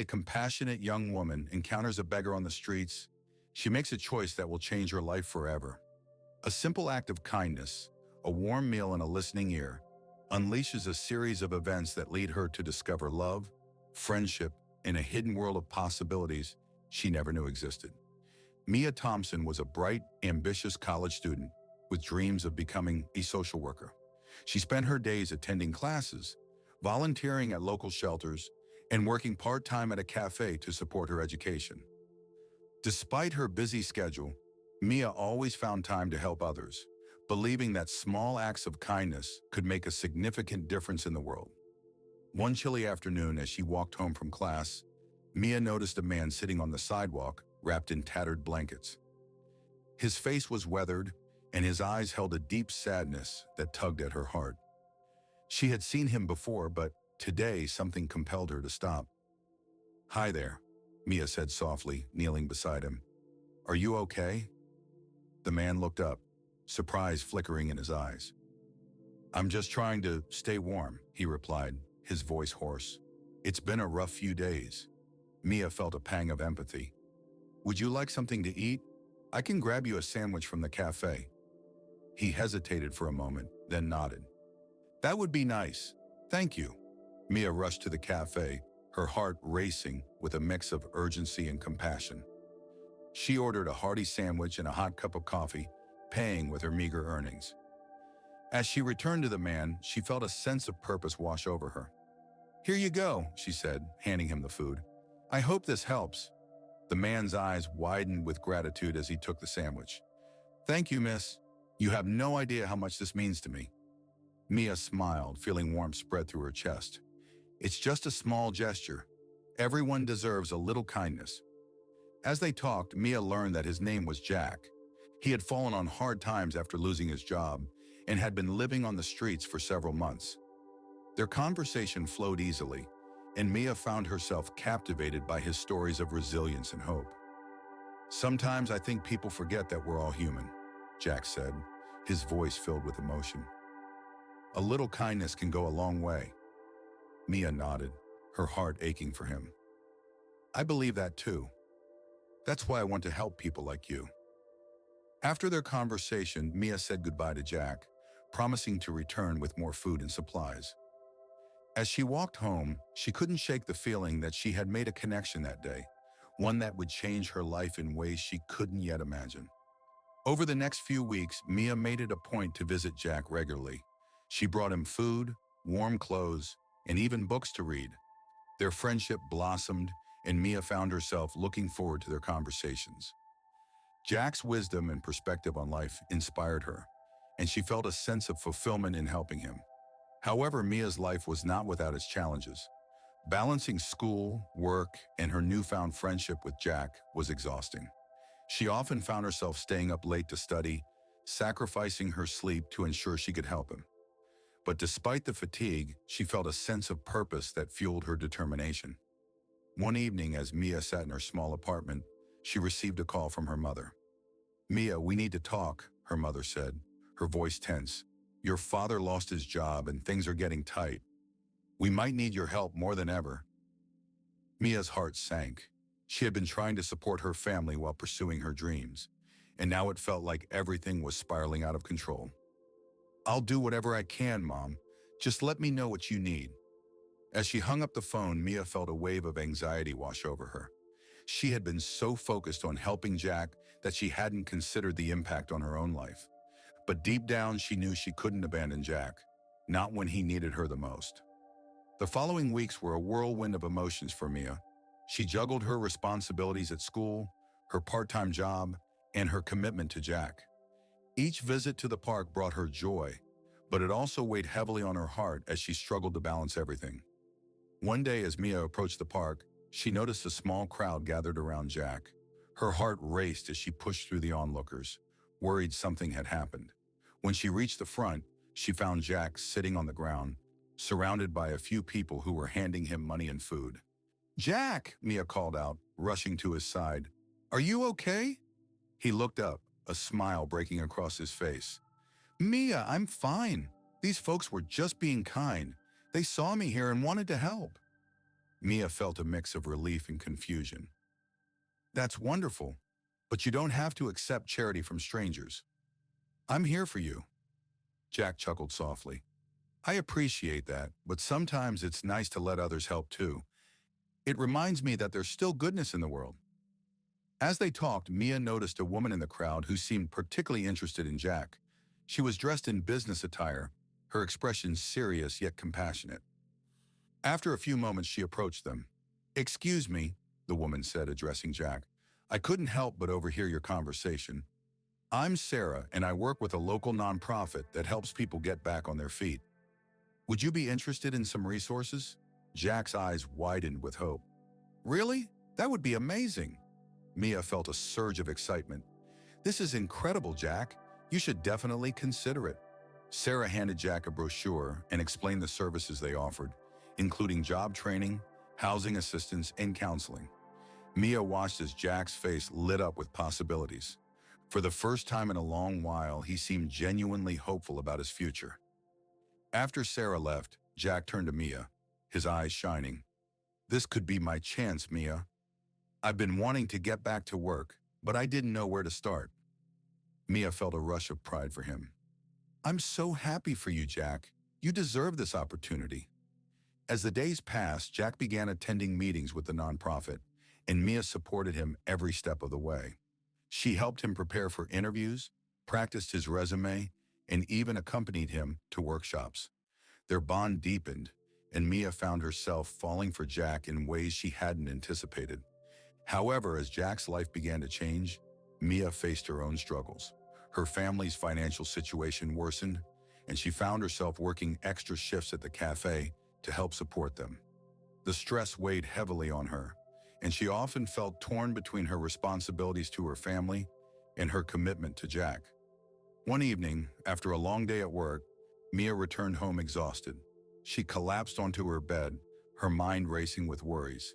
a compassionate young woman encounters a beggar on the streets, she makes a choice that will change her life forever. A simple act of kindness, a warm meal and a listening ear, unleashes a series of events that lead her to discover love, friendship, and a hidden world of possibilities she never knew existed. Mia Thompson was a bright, ambitious college student with dreams of becoming a social worker. She spent her days attending classes, volunteering at local shelters, and working part-time at a cafe to support her education. Despite her busy schedule, Mia always found time to help others, believing that small acts of kindness could make a significant difference in the world. One chilly afternoon, as she walked home from class, Mia noticed a man sitting on the sidewalk, wrapped in tattered blankets. His face was weathered, and his eyes held a deep sadness that tugged at her heart. She had seen him before, but today something compelled her to stop. "Hi there," Mia said softly, kneeling beside him. "Are you okay?" The man looked up, surprise flickering in his eyes. "I'm just trying to stay warm," he replied, his voice hoarse. "It's been a rough few days." Mia felt a pang of empathy. "Would you like something to eat? I can grab you a sandwich from the cafe." He hesitated for a moment, then nodded. "That would be nice. Thank you." Mia rushed to the cafe, her heart racing with a mix of urgency and compassion. She ordered a hearty sandwich and a hot cup of coffee, paying with her meager earnings. As she returned to the man, she felt a sense of purpose wash over her. "Here you go," she said, handing him the food. "I hope this helps." The man's eyes widened with gratitude as he took the sandwich. "Thank you, miss. You have no idea how much this means to me." Mia smiled, feeling warmth spread through her chest. "It's just a small gesture. Everyone deserves a little kindness." As they talked, Mia learned that his name was Jack. He had fallen on hard times after losing his job and had been living on the streets for several months. Their conversation flowed easily, and Mia found herself captivated by his stories of resilience and hope. "Sometimes I think people forget that we're all human," Jack said, his voice filled with emotion. "A little kindness can go a long way." Mia nodded, her heart aching for him. "I believe that too. That's why I want to help people like you." After their conversation, Mia said goodbye to Jack, promising to return with more food and supplies. As she walked home, she couldn't shake the feeling that she had made a connection that day, one that would change her life in ways she couldn't yet imagine. Over the next few weeks, Mia made it a point to visit Jack regularly. She brought him food, warm clothes, and even books to read. Their friendship blossomed, and Mia found herself looking forward to their conversations. Jack's wisdom and perspective on life inspired her, and she felt a sense of fulfillment in helping him. However, Mia's life was not without its challenges. Balancing school, work, and her newfound friendship with Jack was exhausting. She often found herself staying up late to study, sacrificing her sleep to ensure she could help him. But despite the fatigue, she felt a sense of purpose that fueled her determination. One evening, as Mia sat in her small apartment, she received a call from her mother. "Mia, we need to talk," her mother said, her voice tense. "Your father lost his job and things are getting tight. We might need your help more than ever." Mia's heart sank. She had been trying to support her family while pursuing her dreams, and now it felt like everything was spiraling out of control. "I'll do whatever I can, Mom. Just let me know what you need." As she hung up the phone, Mia felt a wave of anxiety wash over her. She had been so focused on helping Jack that she hadn't considered the impact on her own life. But deep down, she knew she couldn't abandon Jack, not when he needed her the most. The following weeks were a whirlwind of emotions for Mia. She juggled her responsibilities at school, her part-time job, and her commitment to Jack. Each visit to the park brought her joy, but it also weighed heavily on her heart as she struggled to balance everything. One day, as Mia approached the park, she noticed a small crowd gathered around Jack. Her heart raced as she pushed through the onlookers, worried something had happened. When she reached the front, she found Jack sitting on the ground, surrounded by a few people who were handing him money and food. "Jack!" Mia called out, rushing to his side. "Are you okay?" He looked up, a smile breaking across his face. "Mia, I'm fine. These folks were just being kind. They saw me here and wanted to help." Mia felt a mix of relief and confusion. That's wonderful, but you don't have to accept charity from strangers. I'm here for you. Jack chuckled softly. I appreciate that, but sometimes it's nice to let others help too. It reminds me that there's still goodness in the world. As they talked, Mia noticed a woman in the crowd who seemed particularly interested in Jack. She was dressed in business attire, her expression serious yet compassionate. After a few moments, she approached them. Excuse me, the woman said, addressing Jack. I couldn't help but overhear your conversation. I'm Sarah, and I work with a local nonprofit that helps people get back on their feet. Would you be interested in some resources? Jack's eyes widened with hope. Really? That would be amazing. Mia felt a surge of excitement. This is incredible, Jack. You should definitely consider it. Sarah handed Jack a brochure and explained the services they offered, including job training, housing assistance, and counseling. Mia watched as Jack's face lit up with possibilities. For the first time in a long while, he seemed genuinely hopeful about his future. After Sarah left, Jack turned to Mia, his eyes shining. This could be my chance, Mia. I've been wanting to get back to work, but I didn't know where to start. Mia felt a rush of pride for him. I'm so happy for you, Jack. You deserve this opportunity. As the days passed, Jack began attending meetings with the nonprofit, and Mia supported him every step of the way. She helped him prepare for interviews, practiced his resume, and even accompanied him to workshops. Their bond deepened, and Mia found herself falling for Jack in ways she hadn't anticipated. However, as Jack's life began to change, Mia faced her own struggles. Her family's financial situation worsened, and she found herself working extra shifts at the cafe to help support them. The stress weighed heavily on her, and she often felt torn between her responsibilities to her family and her commitment to Jack. One evening, after a long day at work, Mia returned home exhausted. She collapsed onto her bed, her mind racing with worries.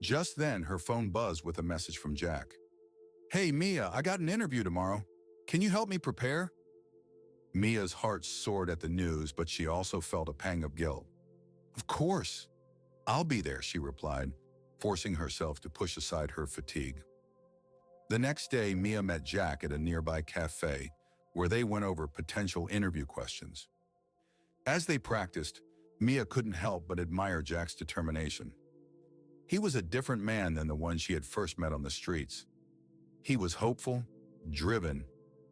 Just then, her phone buzzed with a message from Jack. Hey, Mia, I got an interview tomorrow. Can you help me prepare? Mia's heart soared at the news, but she also felt a pang of guilt. Of course. I'll be there, she replied, forcing herself to push aside her fatigue. The next day, Mia met Jack at a nearby cafe, where they went over potential interview questions. As they practiced, Mia couldn't help but admire Jack's determination. He was a different man than the one she had first met on the streets. He was hopeful, driven,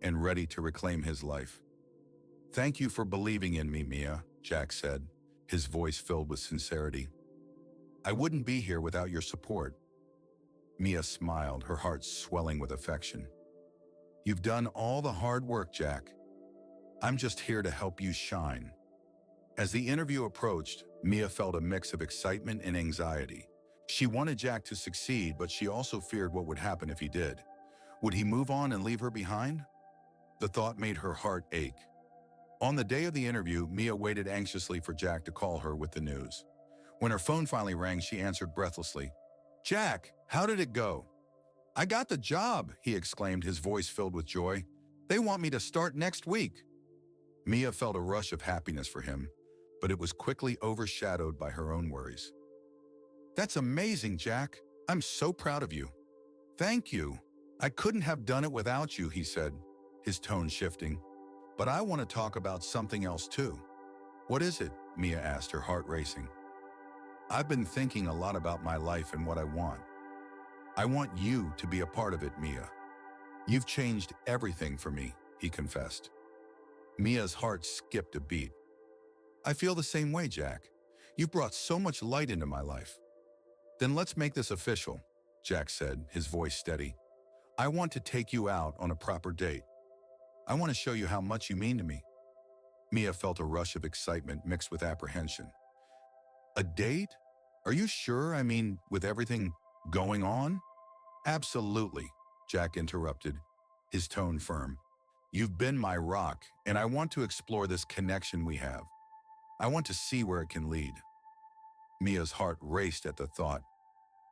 and ready to reclaim his life. Thank you for believing in me, Mia, Jack said, his voice filled with sincerity. I wouldn't be here without your support. Mia smiled, her heart swelling with affection. You've done all the hard work, Jack. I'm just here to help you shine. As the interview approached, Mia felt a mix of excitement and anxiety. She wanted Jack to succeed, but she also feared what would happen if he did. Would he move on and leave her behind? The thought made her heart ache. On the day of the interview, Mia waited anxiously for Jack to call her with the news. When her phone finally rang, she answered breathlessly. Jack, how did it go? I got the job, he exclaimed, his voice filled with joy. They want me to start next week. Mia felt a rush of happiness for him, but it was quickly overshadowed by her own worries. That's amazing, Jack. I'm so proud of you. Thank you. I couldn't have done it without you, he said, his tone shifting. But I want to talk about something else too. What is it? Mia asked, her heart racing. I've been thinking a lot about my life and what I want. I want you to be a part of it, Mia. You've changed everything for me, he confessed. Mia's heart skipped a beat. I feel the same way, Jack. You've brought so much light into my life. Then let's make this official, Jack said, his voice steady. I want to take you out on a proper date. I want to show you how much you mean to me. Mia felt a rush of excitement mixed with apprehension. A date? Are you sure? I mean, with everything going on? Absolutely, Jack interrupted, his tone firm. You've been my rock, and I want to explore this connection we have. I want to see where it can lead. Mia's heart raced at the thought.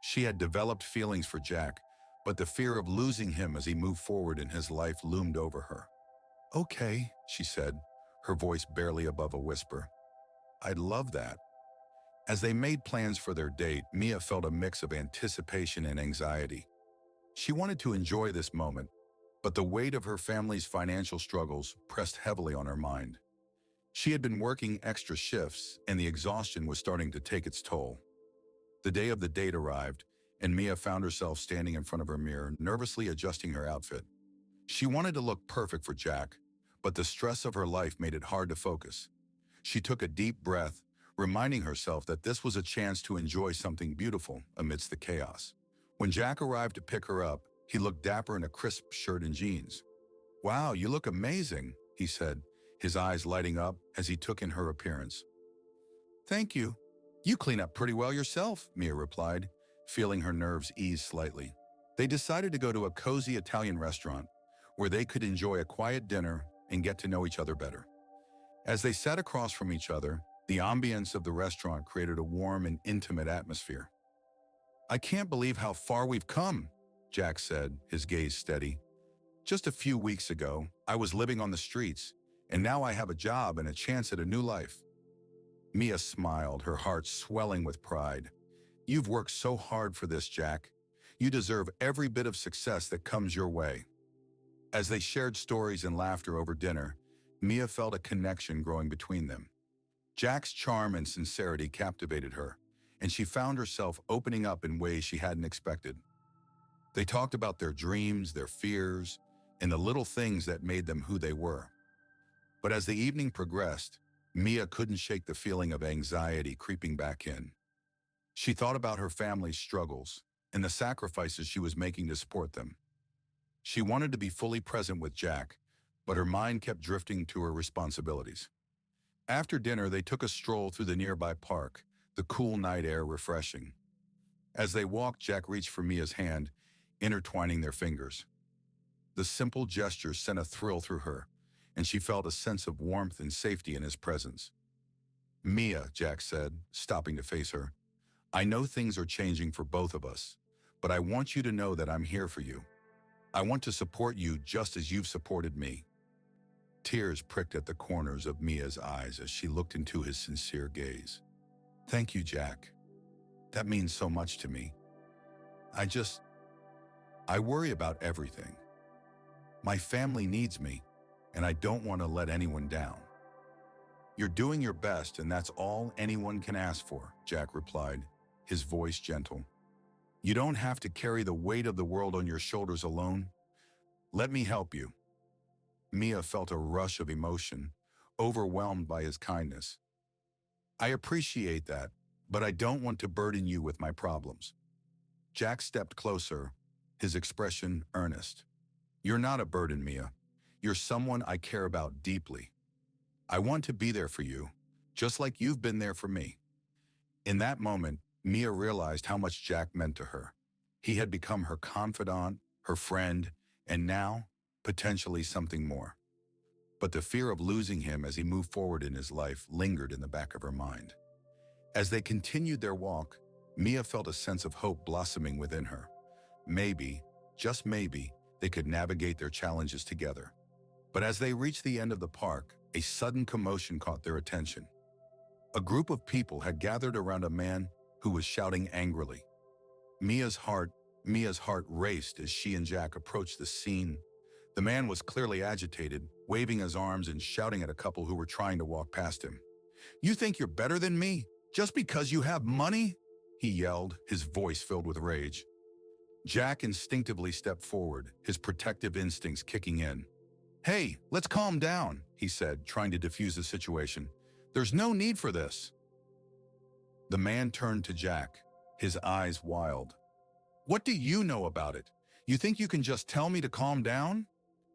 She had developed feelings for Jack, but the fear of losing him as he moved forward in his life loomed over her. Okay, she said, her voice barely above a whisper. I'd love that. As they made plans for their date, Mia felt a mix of anticipation and anxiety. She wanted to enjoy this moment, but the weight of her family's financial struggles pressed heavily on her mind. She had been working extra shifts, and the exhaustion was starting to take its toll. The day of the date arrived, and Mia found herself standing in front of her mirror, nervously adjusting her outfit. She wanted to look perfect for Jack, but the stress of her life made it hard to focus. She took a deep breath, reminding herself that this was a chance to enjoy something beautiful amidst the chaos. When Jack arrived to pick her up, he looked dapper in a crisp shirt and jeans. "Wow, you look amazing," he said, his eyes lighting up as he took in her appearance. "Thank you. You clean up pretty well yourself," Mia replied, feeling her nerves ease slightly. They decided to go to a cozy Italian restaurant where they could enjoy a quiet dinner and get to know each other better. As they sat across from each other, the ambience of the restaurant created a warm and intimate atmosphere. "I can't believe how far we've come," Jack said, his gaze steady. "Just a few weeks ago, I was living on the streets, and now I have a job and a chance at a new life." Mia smiled, her heart swelling with pride. "You've worked so hard for this, Jack. You deserve every bit of success that comes your way." As they shared stories and laughter over dinner, Mia felt a connection growing between them. Jack's charm and sincerity captivated her, and she found herself opening up in ways she hadn't expected. They talked about their dreams, their fears, and the little things that made them who they were. But as the evening progressed, Mia couldn't shake the feeling of anxiety creeping back in. She thought about her family's struggles and the sacrifices she was making to support them. She wanted to be fully present with Jack, but her mind kept drifting to her responsibilities. After dinner, they took a stroll through the nearby park, the cool night air refreshing. As they walked, Jack reached for Mia's hand, intertwining their fingers. The simple gesture sent a thrill through her, and she felt a sense of warmth and safety in his presence. "Mia," Jack said, stopping to face her, "I know things are changing for both of us, but I want you to know that I'm here for you. I want to support you just as you've supported me." Tears pricked at the corners of Mia's eyes as she looked into his sincere gaze. "Thank you, Jack. That means so much to me. I worry about everything. My family needs me, and I don't want to let anyone down." "You're doing your best, and that's all anyone can ask for," Jack replied, his voice gentle. "You don't have to carry the weight of the world on your shoulders alone. Let me help you." Mia felt a rush of emotion, overwhelmed by his kindness. "I appreciate that, but I don't want to burden you with my problems." Jack stepped closer, his expression earnest. "You're not a burden, Mia. You're someone I care about deeply. I want to be there for you, just like you've been there for me." In that moment, Mia realized how much Jack meant to her. He had become her confidant, her friend, and now, potentially something more. But the fear of losing him as he moved forward in his life lingered in the back of her mind. As they continued their walk, Mia felt a sense of hope blossoming within her. Maybe, just maybe, they could navigate their challenges together. But as they reached the end of the park, a sudden commotion caught their attention. A group of people had gathered around a man who was shouting angrily. Mia's heart raced as she and Jack approached the scene. The man was clearly agitated, waving his arms and shouting at a couple who were trying to walk past him. "You think you're better than me, just because you have money?" he yelled, his voice filled with rage. Jack instinctively stepped forward, his protective instincts kicking in. "Hey, let's calm down," he said, trying to defuse the situation. "There's no need for this." The man turned to Jack, his eyes wild. "What do you know about it? You think you can just tell me to calm down?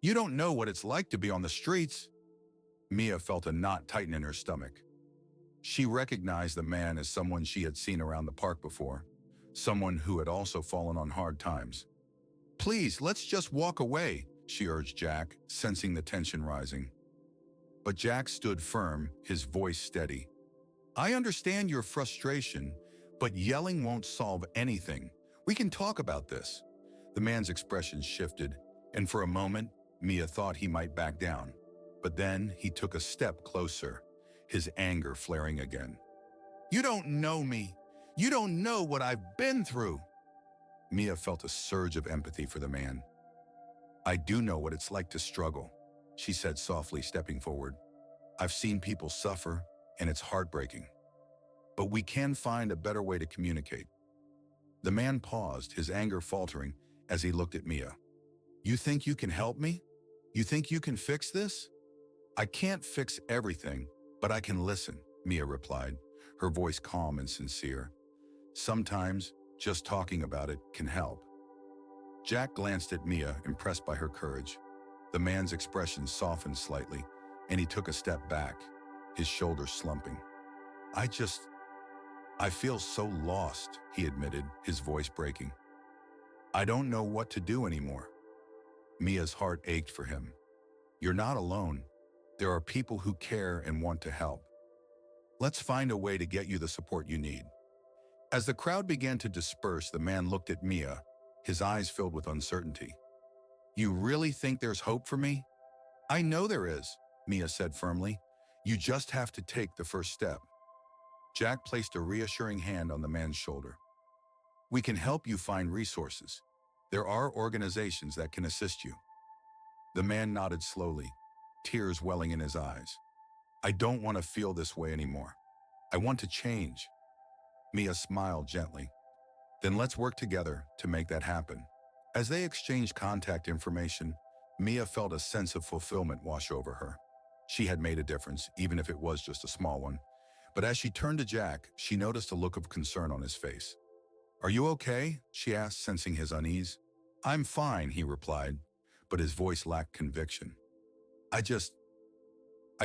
You don't know what it's like to be on the streets." Mia felt a knot tighten in her stomach. She recognized the man as someone she had seen around the park before, someone who had also fallen on hard times. "Please, let's just walk away," she urged Jack, sensing the tension rising. But Jack stood firm, his voice steady. "I understand your frustration, but yelling won't solve anything. We can talk about this." The man's expression shifted, and for a moment, Mia thought he might back down. But then he took a step closer, his anger flaring again. You don't know me. You don't know what I've been through. Mia felt a surge of empathy for the man. I do know what it's like to struggle, she said softly, stepping forward. I've seen people suffer, and it's heartbreaking. But we can find a better way to communicate. The man paused, his anger faltering as he looked at Mia. You think you can help me? You think you can fix this? I can't fix everything, but I can listen, Mia replied, her voice calm and sincere. Sometimes, just talking about it can help. Jack glanced at Mia, impressed by her courage. The man's expression softened slightly, and he took a step back, his shoulders slumping. I feel so lost, he admitted, his voice breaking. I don't know what to do anymore. Mia's heart ached for him. You're not alone. There are people who care and want to help. Let's find a way to get you the support you need. As the crowd began to disperse, the man looked at Mia, his eyes filled with uncertainty. You really think there's hope for me? I know there is, Mia said firmly. You just have to take the first step. Jack placed a reassuring hand on the man's shoulder. We can help you find resources. There are organizations that can assist you. The man nodded slowly, tears welling in his eyes. I don't want to feel this way anymore. I want to change. Mia smiled gently. Then let's work together to make that happen. As they exchanged contact information, Mia felt a sense of fulfillment wash over her. She had made a difference, even if it was just a small one. But as she turned to Jack, she noticed a look of concern on his face. Are you okay? She asked, sensing his unease. I'm fine, he replied, but his voice lacked conviction. I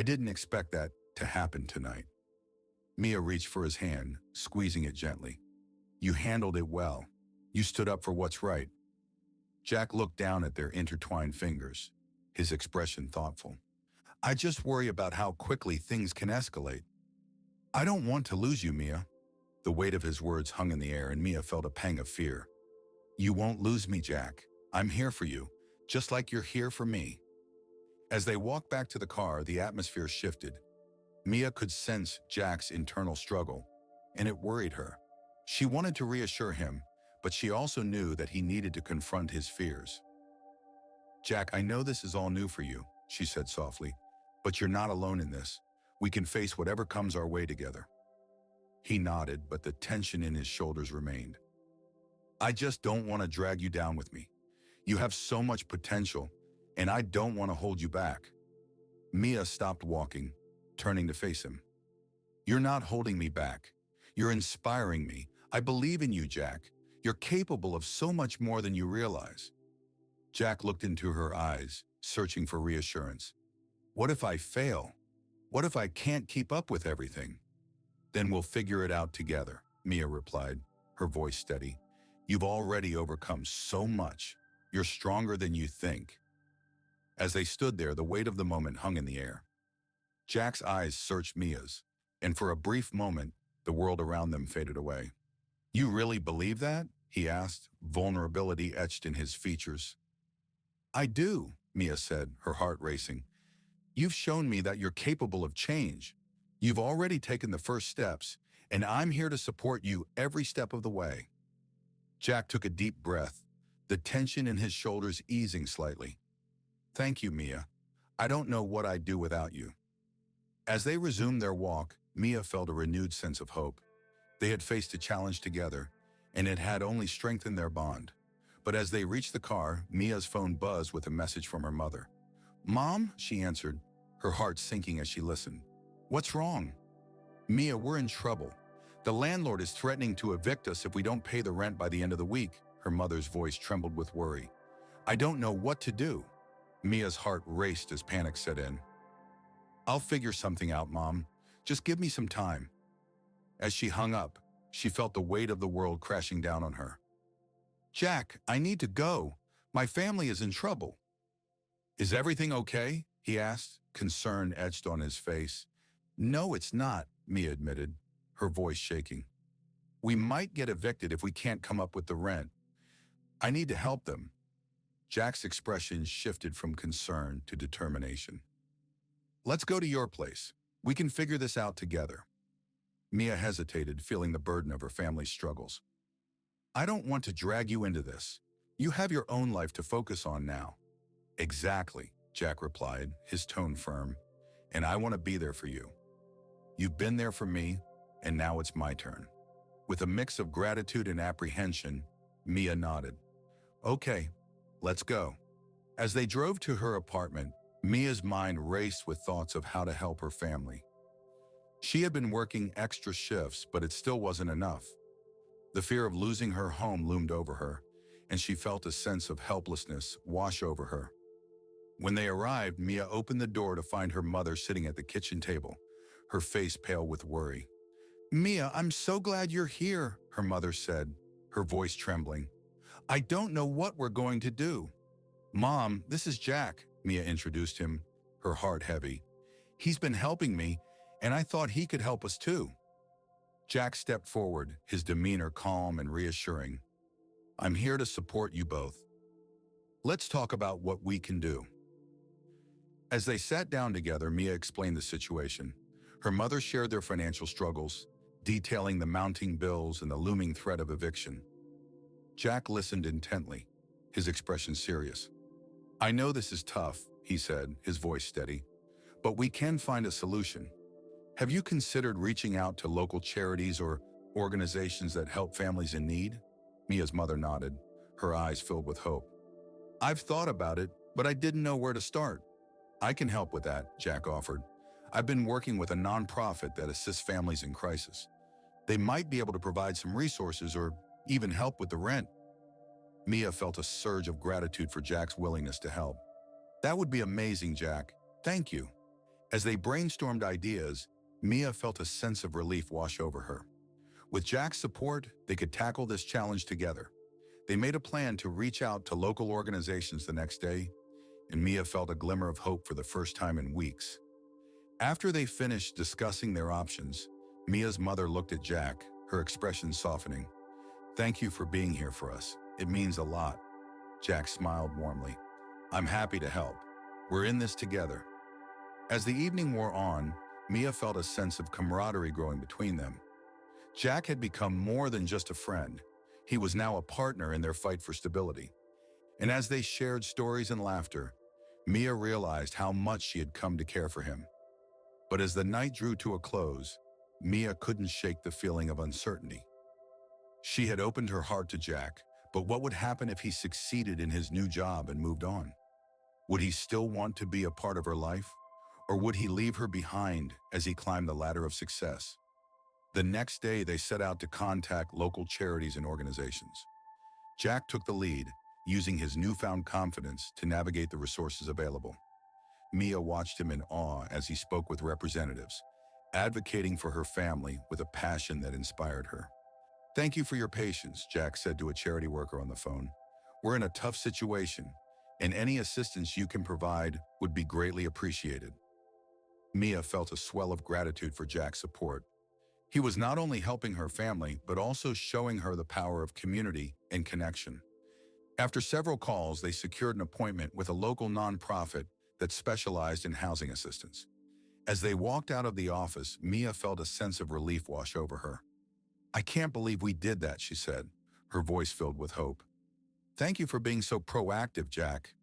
didn't expect that to happen tonight. Mia reached for his hand, squeezing it gently. You handled it well. You stood up for what's right. Jack looked down at their intertwined fingers, his expression thoughtful. I just worry about how quickly things can escalate. I don't want to lose you, Mia. The weight of his words hung in the air, and Mia felt a pang of fear. You won't lose me, Jack. I'm here for you, just like you're here for me. As they walked back to the car, the atmosphere shifted. Mia could sense Jack's internal struggle, and it worried her. She wanted to reassure him, but she also knew that he needed to confront his fears. Jack, I know this is all new for you, she said softly, but you're not alone in this. We can face whatever comes our way together. He nodded, but the tension in his shoulders remained. I just don't want to drag you down with me. You have so much potential, and I don't want to hold you back. Mia stopped walking, turning to face him. You're not holding me back. You're inspiring me. I believe in you, Jack. You're capable of so much more than you realize. Jack looked into her eyes, searching for reassurance. What if I fail? What if I can't keep up with everything? Then we'll figure it out together, Mia replied, her voice steady. You've already overcome so much. You're stronger than you think. As they stood there, the weight of the moment hung in the air. Jack's eyes searched Mia's, and for a brief moment, the world around them faded away. You really believe that? He asked, vulnerability etched in his features. I do, Mia said, her heart racing. You've shown me that you're capable of change. You've already taken the first steps, and I'm here to support you every step of the way. Jack took a deep breath, the tension in his shoulders easing slightly. Thank you, Mia. I don't know what I'd do without you. As they resumed their walk, Mia felt a renewed sense of hope. They had faced a challenge together, and it had only strengthened their bond. But as they reached the car, Mia's phone buzzed with a message from her mother. Mom, she answered, her heart sinking as she listened. What's wrong? Mia, we're in trouble. The landlord is threatening to evict us if we don't pay the rent by the end of the week. Her mother's voice trembled with worry. I don't know what to do. Mia's heart raced as panic set in. I'll figure something out, Mom. Just give me some time. As she hung up, she felt the weight of the world crashing down on her. Jack, I need to go. My family is in trouble. Is everything okay? He asked, concern etched on his face. No, it's not, Mia admitted, her voice shaking. We might get evicted if we can't come up with the rent. I need to help them. Jack's expression shifted from concern to determination. Let's go to your place. We can figure this out together. Mia hesitated, feeling the burden of her family's struggles. I don't want to drag you into this. You have your own life to focus on now. Exactly, Jack replied, his tone firm. And I want to be there for you. You've been there for me, and now it's my turn. With a mix of gratitude and apprehension, Mia nodded. Okay, let's go. As they drove to her apartment, Mia's mind raced with thoughts of how to help her family. She had been working extra shifts, but it still wasn't enough. The fear of losing her home loomed over her, and she felt a sense of helplessness wash over her. When they arrived, Mia opened the door to find her mother sitting at the kitchen table, her face pale with worry. Mia, I'm so glad you're here, her mother said, her voice trembling. I don't know what we're going to do. Mom, this is Jack, Mia introduced him, her heart heavy. He's been helping me, and I thought he could help us too. Jack stepped forward, his demeanor calm and reassuring. I'm here to support you both. Let's talk about what we can do. As they sat down together, Mia explained the situation. Her mother shared their financial struggles, detailing the mounting bills and the looming threat of eviction. Jack listened intently, his expression serious. I know this is tough, he said, his voice steady, but we can find a solution. Have you considered reaching out to local charities or organizations that help families in need? Mia's mother nodded, her eyes filled with hope. I've thought about it, but I didn't know where to start. I can help with that, Jack offered. I've been working with a nonprofit that assists families in crisis. They might be able to provide some resources or even help with the rent. Mia felt a surge of gratitude for Jack's willingness to help. That would be amazing, Jack. Thank you. As they brainstormed ideas, Mia felt a sense of relief wash over her. With Jack's support, they could tackle this challenge together. They made a plan to reach out to local organizations the next day, and Mia felt a glimmer of hope for the first time in weeks. After they finished discussing their options, Mia's mother looked at Jack, her expression softening. Thank you for being here for us. It means a lot. Jack smiled warmly. I'm happy to help. We're in this together. As the evening wore on, Mia felt a sense of camaraderie growing between them. Jack had become more than just a friend. He was now a partner in their fight for stability. And as they shared stories and laughter, Mia realized how much she had come to care for him. But as the night drew to a close, Mia couldn't shake the feeling of uncertainty. She had opened her heart to Jack, but what would happen if he succeeded in his new job and moved on? Would he still want to be a part of her life? Or would he leave her behind as he climbed the ladder of success? The next day, they set out to contact local charities and organizations. Jack took the lead, using his newfound confidence to navigate the resources available. Mia watched him in awe as he spoke with representatives, advocating for her family with a passion that inspired her. Thank you for your patience, Jack said to a charity worker on the phone. We're in a tough situation, and any assistance you can provide would be greatly appreciated. Mia felt a swell of gratitude for Jack's support. He was not only helping her family, but also showing her the power of community and connection. After several calls, they secured an appointment with a local nonprofit that specialized in housing assistance. As they walked out of the office, Mia felt a sense of relief wash over her. I can't believe we did that, she said, her voice filled with hope. Thank you for being so proactive, Jack.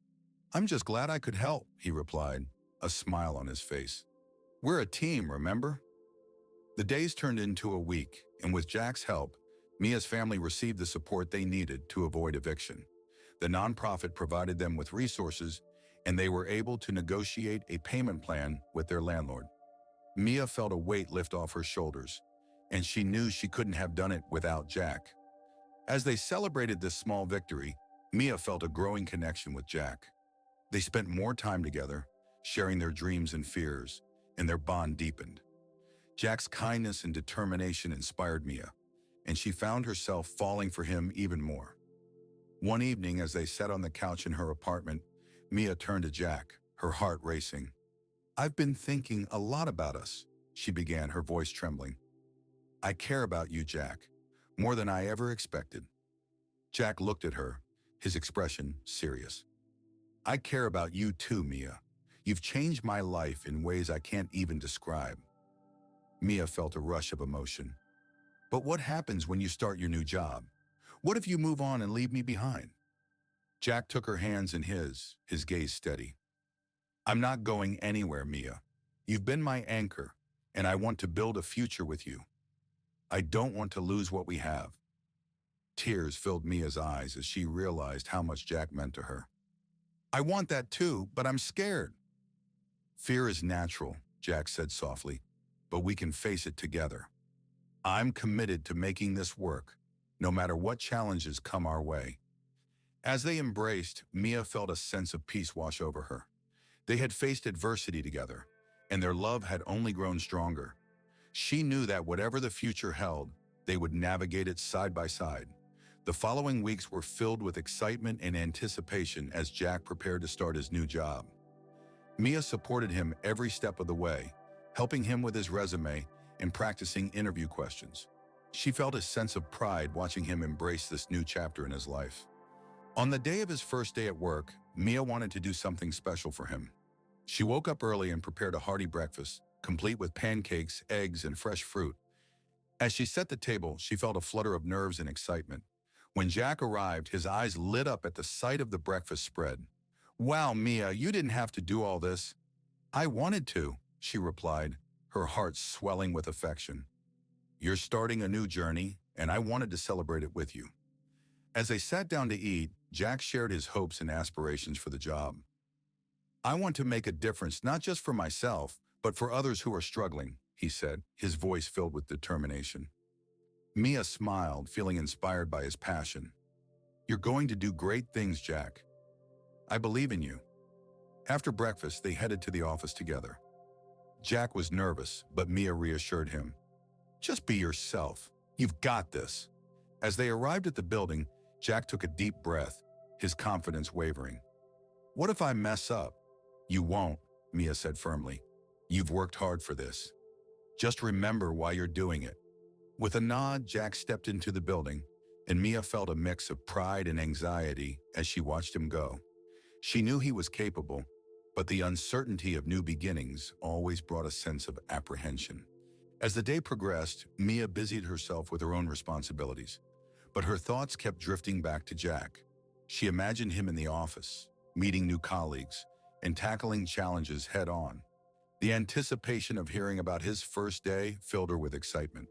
I'm just glad I could help, he replied, a smile on his face. We're a team, remember? The days turned into a week, and with Jack's help, Mia's family received the support they needed to avoid eviction. The nonprofit provided them with resources, and they were able to negotiate a payment plan with their landlord. Mia felt a weight lift off her shoulders, and she knew she couldn't have done it without Jack. As they celebrated this small victory, Mia felt a growing connection with Jack. They spent more time together, sharing their dreams and fears, and their bond deepened. Jack's kindness and determination inspired Mia, and she found herself falling for him even more. One evening, as they sat on the couch in her apartment, Mia turned to Jack, her heart racing. I've been thinking a lot about us, she began, her voice trembling. I care about you, Jack, more than I ever expected. Jack looked at her, his expression serious. I care about you too, Mia. You've changed my life in ways I can't even describe. Mia felt a rush of emotion. But what happens when you start your new job? What if you move on and leave me behind? Jack took her hands in his gaze steady. I'm not going anywhere, Mia. You've been my anchor, and I want to build a future with you. I don't want to lose what we have. Tears filled Mia's eyes as she realized how much Jack meant to her. I want that too, but I'm scared. Fear is natural, Jack said softly, but we can face it together. I'm committed to making this work, no matter what challenges come our way. As they embraced, Mia felt a sense of peace wash over her. They had faced adversity together, and their love had only grown stronger. She knew that whatever the future held, they would navigate it side by side. The following weeks were filled with excitement and anticipation as Jack prepared to start his new job. Mia supported him every step of the way, helping him with his resume and practicing interview questions. She felt a sense of pride watching him embrace this new chapter in his life. On the day of his first day at work, Mia wanted to do something special for him. She woke up early and prepared a hearty breakfast, complete with pancakes, eggs, and fresh fruit. As she set the table, she felt a flutter of nerves and excitement. When Jack arrived, his eyes lit up at the sight of the breakfast spread. Wow, Mia, you didn't have to do all this. I wanted to, she replied, her heart swelling with affection. You're starting a new journey, and I wanted to celebrate it with you. As they sat down to eat, Jack shared his hopes and aspirations for the job. I want to make a difference not just for myself, but for others who are struggling, he said, his voice filled with determination. Mia smiled, feeling inspired by his passion. You're going to do great things, Jack. I believe in you. After breakfast, they headed to the office together. Jack was nervous, but Mia reassured him. Just be yourself. You've got this. As they arrived at the building, Jack took a deep breath, his confidence wavering. What if I mess up? You won't, Mia said firmly. You've worked hard for this. Just remember why you're doing it. With a nod, Jack stepped into the building, and Mia felt a mix of pride and anxiety as she watched him go. She knew he was capable, but the uncertainty of new beginnings always brought a sense of apprehension. As the day progressed, Mia busied herself with her own responsibilities, but her thoughts kept drifting back to Jack. She imagined him in the office, meeting new colleagues, and tackling challenges head-on. The anticipation of hearing about his first day filled her with excitement.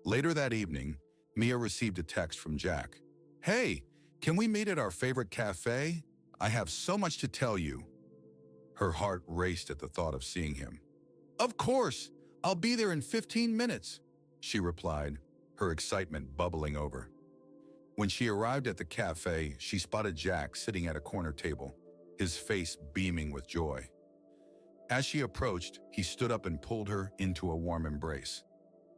Later that evening, Mia received a text from Jack. Hey, can we meet at our favorite cafe? I have so much to tell you. Her heart raced at the thought of seeing him. Of course, I'll be there in 15 minutes, she replied, her excitement bubbling over. When she arrived at the cafe, she spotted Jack sitting at a corner table, his face beaming with joy. As she approached, he stood up and pulled her into a warm embrace.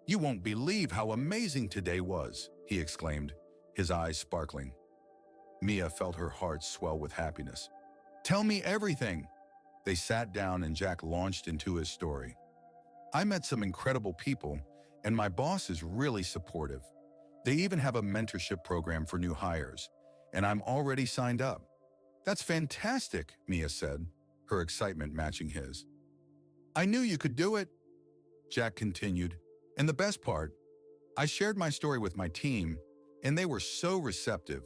You won't believe how amazing today was, he exclaimed, his eyes sparkling. Mia felt her heart swell with happiness. Tell me everything. They sat down and Jack launched into his story. I met some incredible people, and my boss is really supportive. They even have a mentorship program for new hires, and I'm already signed up. That's fantastic, Mia said, her excitement matching his. I knew you could do it, Jack continued. And the best part, I shared my story with my team, and they were so receptive.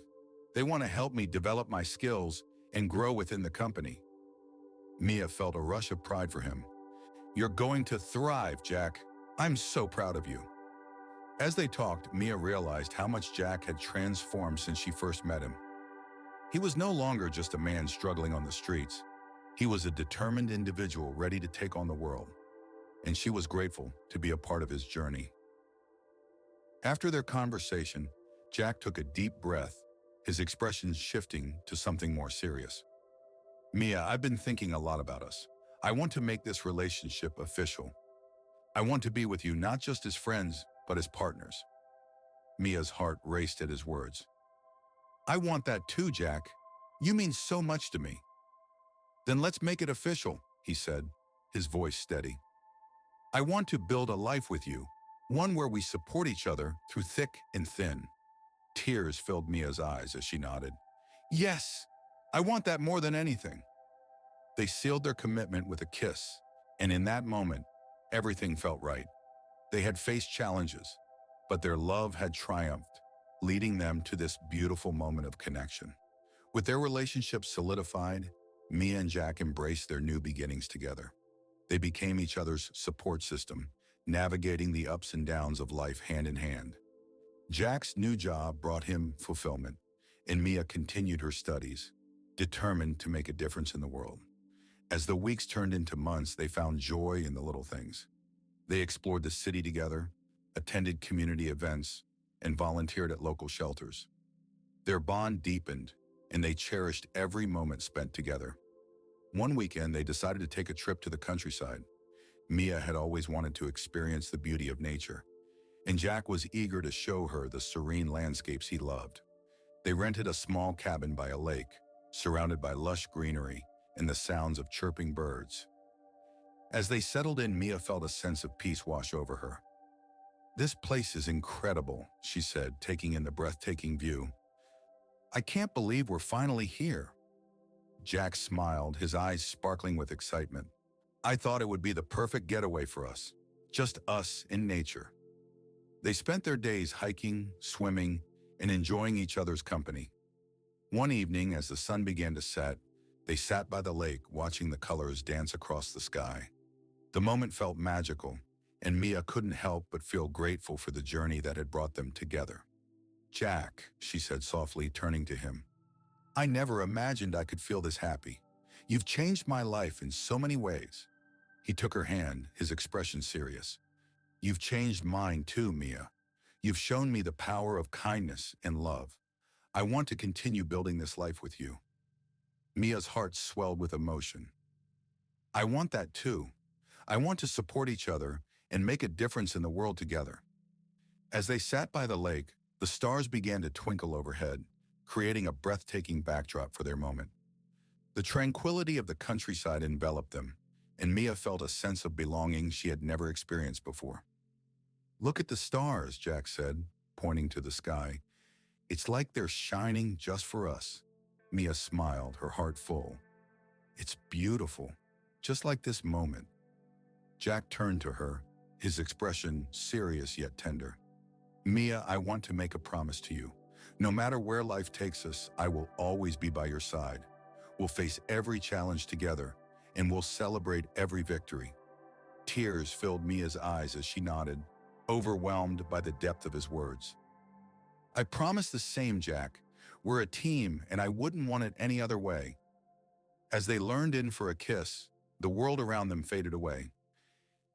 They want to help me develop my skills and grow within the company. Mia felt a rush of pride for him. You're going to thrive, Jack. I'm so proud of you. As they talked, Mia realized how much Jack had transformed since she first met him. He was no longer just a man struggling on the streets. He was a determined individual ready to take on the world, and she was grateful to be a part of his journey. After their conversation, Jack took a deep breath, his expression shifting to something more serious. Mia, I've been thinking a lot about us. I want to make this relationship official. I want to be with you not just as friends, but as partners. Mia's heart raced at his words. I want that too, Jack. You mean so much to me. Then let's make it official, he said, his voice steady. I want to build a life with you, one where we support each other through thick and thin. Tears filled Mia's eyes as she nodded. Yes, I want that more than anything. They sealed their commitment with a kiss, and in that moment, everything felt right. They had faced challenges, but their love had triumphed, leading them to this beautiful moment of connection. With their relationship solidified, Mia and Jack embraced their new beginnings together. They became each other's support system, navigating the ups and downs of life hand in hand. Jack's new job brought him fulfillment, and Mia continued her studies, determined to make a difference in the world. As the weeks turned into months, they found joy in the little things. They explored the city together, attended community events, and volunteered at local shelters. Their bond deepened, and they cherished every moment spent together. One weekend, they decided to take a trip to the countryside. Mia had always wanted to experience the beauty of nature, and Jack was eager to show her the serene landscapes he loved. They rented a small cabin by a lake, surrounded by lush greenery and the sounds of chirping birds. As they settled in, Mia felt a sense of peace wash over her. "This place is incredible," she said, taking in the breathtaking view. "I can't believe we're finally here." Jack smiled, his eyes sparkling with excitement. "I thought it would be the perfect getaway for us, just us in nature." They spent their days hiking, swimming, and enjoying each other's company. One evening, as the sun began to set, they sat by the lake watching the colors dance across the sky. The moment felt magical, and Mia couldn't help but feel grateful for the journey that had brought them together. "Jack," she said softly, turning to him, "I never imagined I could feel this happy. You've changed my life in so many ways." He took her hand, his expression serious. "You've changed mine too, Mia. You've shown me the power of kindness and love. I want to continue building this life with you." Mia's heart swelled with emotion. "I want that too. I want to support each other and make a difference in the world together." As they sat by the lake, the stars began to twinkle overhead, creating a breathtaking backdrop for their moment. The tranquility of the countryside enveloped them, and Mia felt a sense of belonging she had never experienced before. "Look at the stars," Jack said, pointing to the sky. "It's like they're shining just for us." Mia smiled, her heart full. "It's beautiful, just like this moment." Jack turned to her, his expression serious yet tender. "Mia, I want to make a promise to you. No matter where life takes us, I will always be by your side. We'll face every challenge together, and we'll celebrate every victory." Tears filled Mia's eyes as she nodded, overwhelmed by the depth of his words. "I promise the same, Jack. We're a team, and I wouldn't want it any other way." As they leaned in for a kiss, the world around them faded away.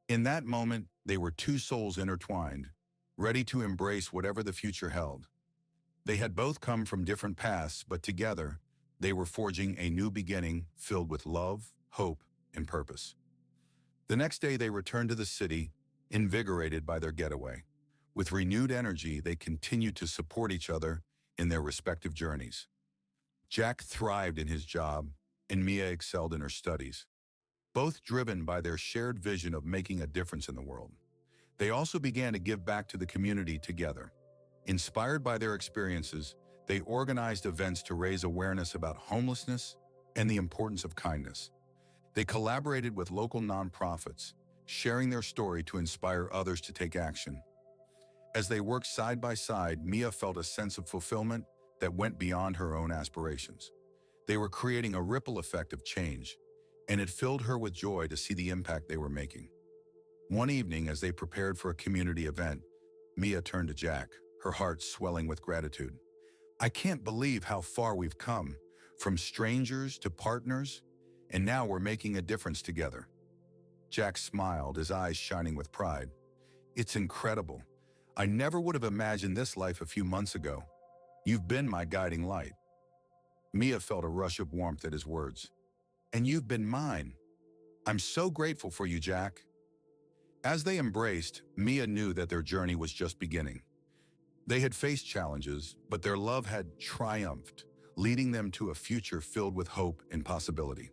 In that moment, they were two souls intertwined, ready to embrace whatever the future held. They had both come from different paths, but together, they were forging a new beginning filled with love, hope, and purpose. The next day, they returned to the city, invigorated by their getaway. With renewed energy, they continued to support each other in their respective journeys. Jack thrived in his job, and Mia excelled in her studies, both driven by their shared vision of making a difference in the world. They also began to give back to the community together. Inspired by their experiences, they organized events to raise awareness about homelessness and the importance of kindness. They collaborated with local nonprofits, sharing their story to inspire others to take action. As they worked side by side, Mia felt a sense of fulfillment that went beyond her own aspirations. They were creating a ripple effect of change, and it filled her with joy to see the impact they were making. One evening, as they prepared for a community event, Mia turned to Jack, her heart swelling with gratitude. "I can't believe how far we've come, from strangers to partners, and now we're making a difference together." Jack smiled, his eyes shining with pride. "It's incredible. I never would have imagined this life a few months ago. You've been my guiding light." Mia felt a rush of warmth at his words. "And you've been mine. I'm so grateful for you, Jack." As they embraced, Mia knew that their journey was just beginning. They had faced challenges, but their love had triumphed, leading them to a future filled with hope and possibility.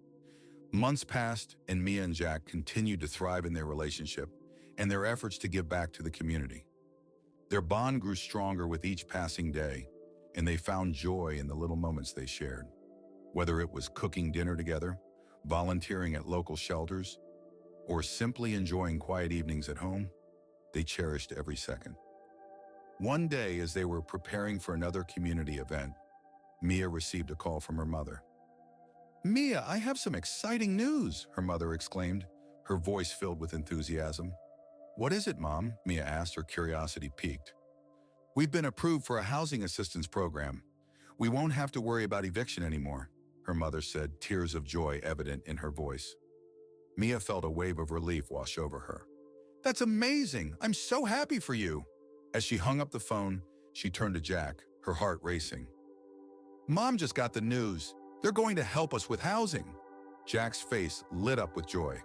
Months passed, and Mia and Jack continued to thrive in their relationship and their efforts to give back to the community. Their bond grew stronger with each passing day, and they found joy in the little moments they shared. Whether it was cooking dinner together, volunteering at local shelters, or simply enjoying quiet evenings at home, they cherished every second. One day, as they were preparing for another community event, Mia received a call from her mother. "Mia, I have some exciting news," her mother exclaimed, her voice filled with enthusiasm. "What is it, Mom?" Mia asked, her curiosity piqued. "We've been approved for a housing assistance program. We won't have to worry about eviction anymore," her mother said, tears of joy evident in her voice. Mia felt a wave of relief wash over her. "That's amazing! I'm so happy for you!" As she hung up the phone, she turned to Jack, her heart racing. "Mom just got the news. They're going to help us with housing." Jack's face lit up with joy.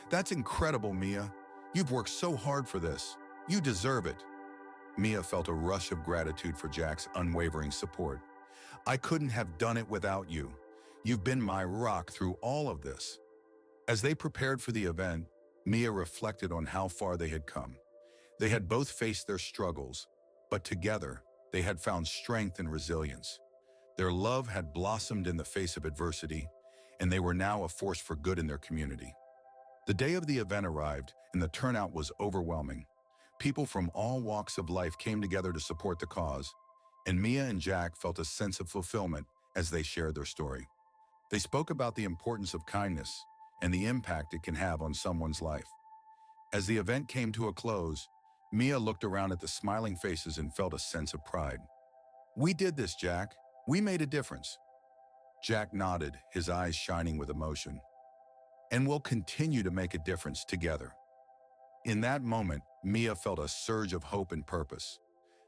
"That's incredible, Mia. You've worked so hard for this. You deserve it." Mia felt a rush of gratitude for Jack's unwavering support. "I couldn't have done it without you. You've been my rock through all of this." As they prepared for the event, Mia reflected on how far they had come. They had both faced their struggles, but together, they had found strength and resilience. Their love had blossomed in the face of adversity, and they were now a force for good in their community. The day of the event arrived, and the turnout was overwhelming. People from all walks of life came together to support the cause, and Mia and Jack felt a sense of fulfillment as they shared their story. They spoke about the importance of kindness and the impact it can have on someone's life. As the event came to a close, Mia looked around at the smiling faces and felt a sense of pride. "We did this, Jack. We made a difference." Jack nodded, his eyes shining with emotion. "And we'll continue to make a difference together." In that moment, Mia felt a surge of hope and purpose.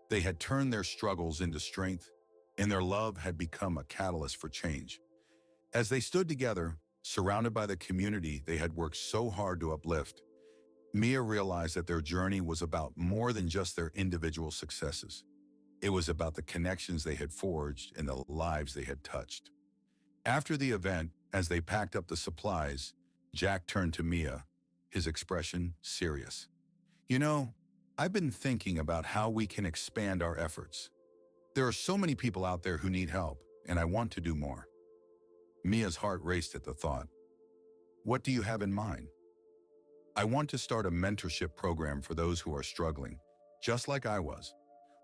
They had turned their struggles into strength, and their love had become a catalyst for change. As they stood together, surrounded by the community they had worked so hard to uplift, Mia realized that their journey was about more than just their individual successes. It was about the connections they had forged and the lives they had touched. After the event, as they packed up the supplies, Jack turned to Mia, his expression serious. "You know, I've been thinking about how we can expand our efforts. There are so many people out there who need help, and I want to do more." Mia's heart raced at the thought. "What do you have in mind?" "I want to start a mentorship program for those who are struggling, just like I was.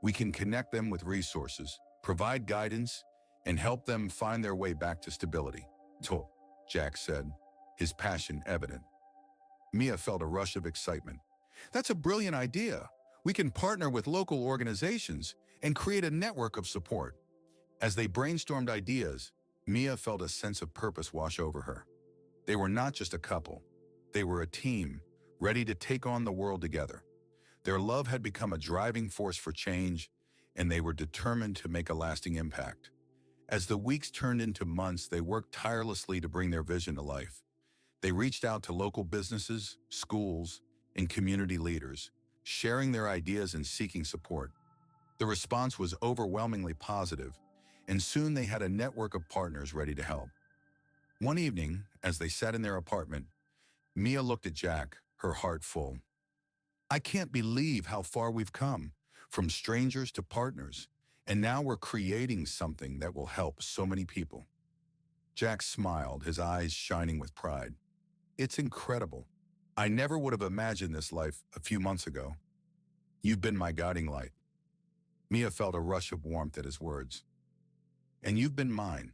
We can connect them with resources, provide guidance, and help them find their way back to stability," Jack said, his passion evident. Mia felt a rush of excitement. "That's a brilliant idea. We can partner with local organizations and create a network of support." As they brainstormed ideas, Mia felt a sense of purpose wash over her. They were not just a couple. They were a team, ready to take on the world together. Their love had become a driving force for change, and they were determined to make a lasting impact. As the weeks turned into months, they worked tirelessly to bring their vision to life. They reached out to local businesses, schools, and community leaders, sharing their ideas and seeking support. The response was overwhelmingly positive, and soon they had a network of partners ready to help. One evening, as they sat in their apartment, Mia looked at Jack, her heart full. "I can't believe how far we've come, from strangers to partners, and now we're creating something that will help so many people." Jack smiled, his eyes shining with pride. "It's incredible. I never would have imagined this life a few months ago. You've been my guiding light." Mia felt a rush of warmth at his words. "And you've been mine.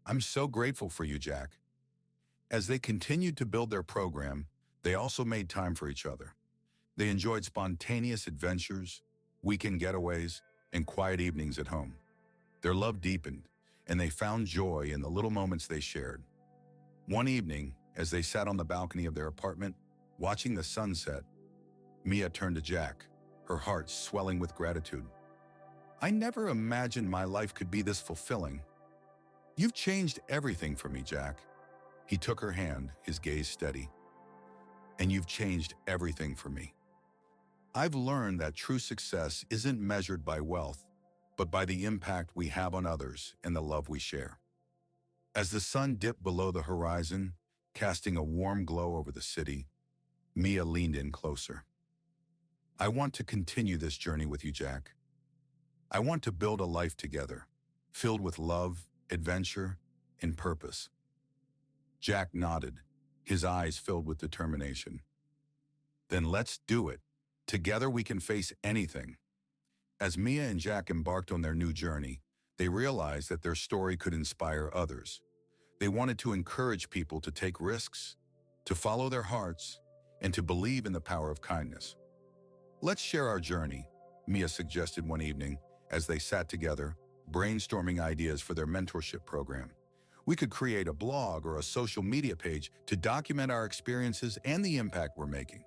I'm so grateful for you, Jack." As they continued to build their program, they also made time for each other. They enjoyed spontaneous adventures, weekend getaways, and quiet evenings at home. Their love deepened, and they found joy in the little moments they shared. One evening, as they sat on the balcony of their apartment, watching the sunset, Mia turned to Jack, her heart swelling with gratitude. "I never imagined my life could be this fulfilling. You've changed everything for me, Jack." He took her hand, his gaze steady. "And you've changed everything for me. I've learned that true success isn't measured by wealth, but by the impact we have on others and the love we share." As the sun dipped below the horizon, casting a warm glow over the city, Mia leaned in closer. "I want to continue this journey with you, Jack. I want to build a life together, filled with love, adventure, and purpose." Jack nodded, his eyes filled with determination. "Then let's do it," Together we can face anything. As Mia and Jack embarked on their new journey, they realized that their story could inspire others. They wanted to encourage people to take risks, to follow their hearts, and to believe in the power of kindness. Let's share our journey, Mia suggested one evening as they sat together, brainstorming ideas for their mentorship program. We could create a blog or a social media page to document our experiences and the impact we're making.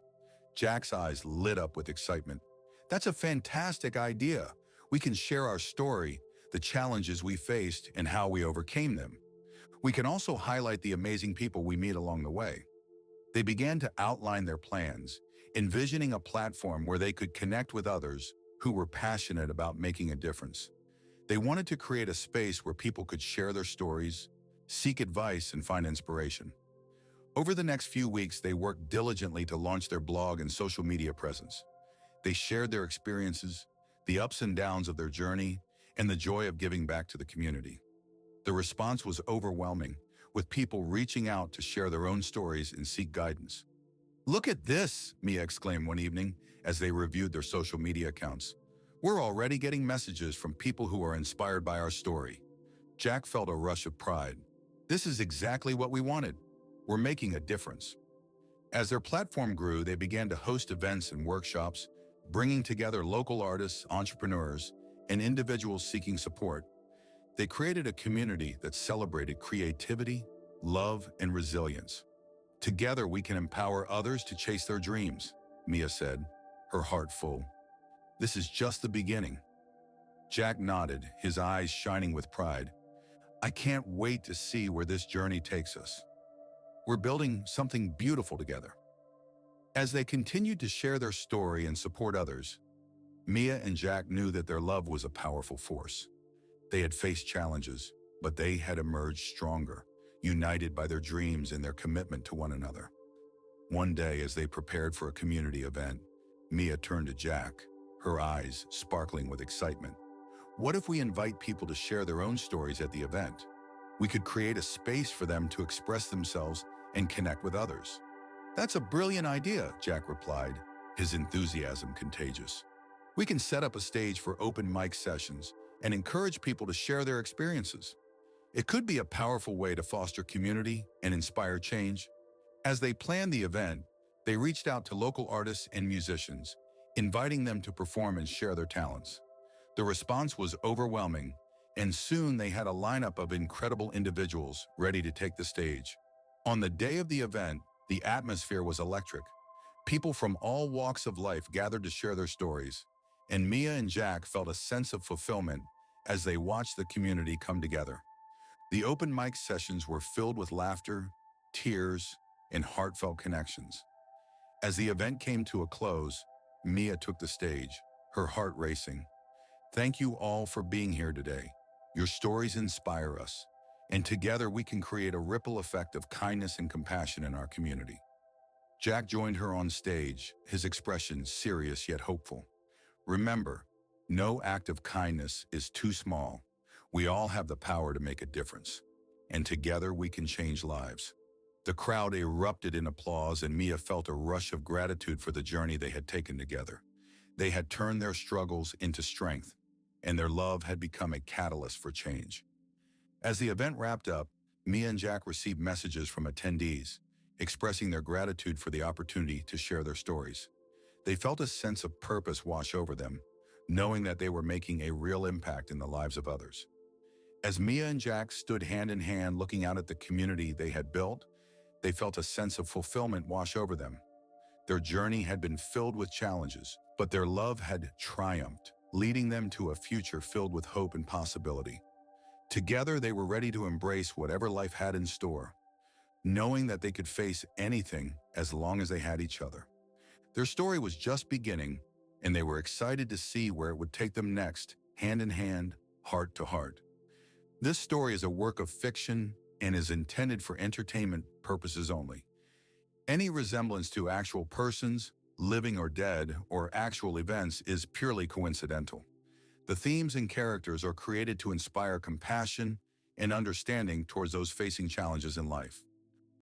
Jack's eyes lit up with excitement. That's a fantastic idea. We can share our story, the challenges we faced, and how we overcame them. We can also highlight the amazing people we meet along the way. They began to outline their plans, envisioning a platform where they could connect with others who were passionate about making a difference. They wanted to create a space where people could share their stories, seek advice, and find inspiration. Over the next few weeks, they worked diligently to launch their blog and social media presence. They shared their experiences, the ups and downs of their journey, and the joy of giving back to the community. The response was overwhelming, with people reaching out to share their own stories and seek guidance. "Look at this," Mia exclaimed one evening as they reviewed their social media accounts. "We're already getting messages from people who are inspired by our story." Jack felt a rush of pride. This is exactly what we wanted. We're making a difference. As their platform grew, they began to host events and workshops, bringing together local artists, entrepreneurs, and individuals seeking support. They created a community that celebrated creativity, love, and resilience. "Together we can empower others to chase their dreams," Mia said, her heart full. "This is just the beginning." Jack nodded, his eyes shining with pride. "I can't wait to see where this journey takes us. We're building something beautiful together." As they continued to share their story and support others, Mia and Jack knew that their love was a powerful force. They had faced challenges, but they had emerged stronger, united by their dreams and their commitment to one another. One day, as they prepared for a community event, Mia turned to Jack, her eyes sparkling with excitement. "What if we invite people to share their own stories at the event? We could create a space for them to express themselves and connect with others." "That's a brilliant idea," Jack replied, his enthusiasm contagious. "We can set up a stage for open mic sessions and encourage people to share their experiences. It could be a powerful way to foster community and inspire change." As they planned the event, they reached out to local artists and musicians, inviting them to perform and share their talents. The response was overwhelming, and soon they had a lineup of incredible individuals ready to take the stage. On the day of the event, the atmosphere was electric. People from all walks of life gathered to share their stories, and Mia and Jack felt a sense of fulfillment as they watched the community come together. The open mic sessions were filled with laughter, tears, and heartfelt connections. As the event came to a close, Mia took the stage, her heart racing. "Thank you all for being here today. Your stories inspire us, and together we can create a ripple effect of kindness and compassion in our community." Jack joined her on stage, his expression serious yet hopeful. "Remember, no act of kindness is too small. We all have the power to make a difference, and together we can change lives." The crowd erupted in applause, and Mia felt a rush of gratitude for the journey they had taken together. They had turned their struggles into strength, and their love had become a catalyst for change. As the event wrapped up, Mia and Jack received messages from attendees, expressing their gratitude for the opportunity to share their stories. They felt a sense of purpose wash over them, knowing that they were making a real impact in the lives of others. As Mia and Jack stood hand in hand looking out at the community they had built, they felt a sense of fulfillment wash over them. Their journey had been filled with challenges, but their love had triumphed, leading them to a future filled with hope and possibility. Together, they were ready to embrace whatever life had in store, knowing that they could face anything as long as they had each other. Their story was just beginning, and they were excited to see where it would take them next, hand in hand, heart to heart. This story is a work of fiction and is intended for entertainment purposes only. Any resemblance to actual persons, living or dead, or actual events is purely coincidental. The themes and characters are created to inspire compassion and understanding towards those facing challenges in life.